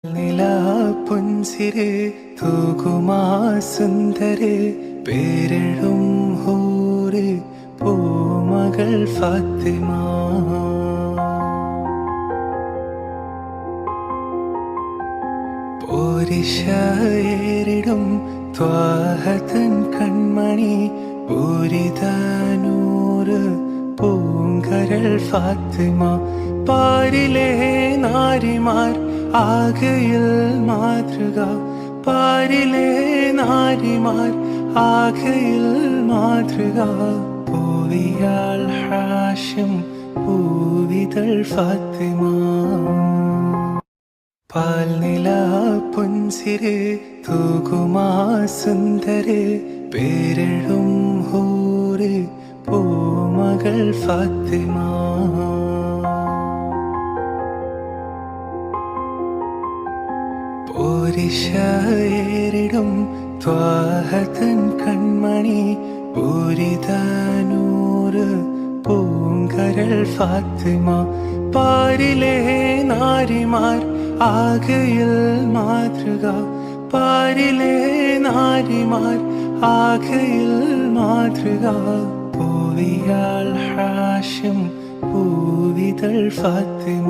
നിലാ പുൻസിരെ തൂകുമാ സുന്ദരെ പേരെഴും ഹൂറ് പൂമകൾ ഫാത്തിമ. പോരിശയേറിടും ത്വാഹതൻ കൺമണി പൂരിതനൂറ് പൂങ്കരൾ ഫാത്തിമ. പാരിലെ നാരിമാർ ആകയിൽ മാതൃക, പാരിലെ നാരിമാർ ആകയിൽ മാതൃക. പൂവിയാൾ ഹാഷിം പൂവിതൾ ഫാത്തിമ. പാൽനില പുൻസിരെ തൂകുമാ സുന്ദരെ പേരെഴും ഹൂറ് പൂമകൾ ഫാത്തിമ. പോരിശയേറിടും ത്വാഹതൻ കൺമണി പൂരിതനൂറ് പൂങ്കരൾ ഫാത്തിമ. പാരിലെ നാരിമാർ ആകയിൽ മാതൃക, പാരിലെ നാരിമാർ ആകയിൽ മാതൃക. പൂവിയാൾ ഹാഷിം പൂവിതൾ ഫാത്തിമ.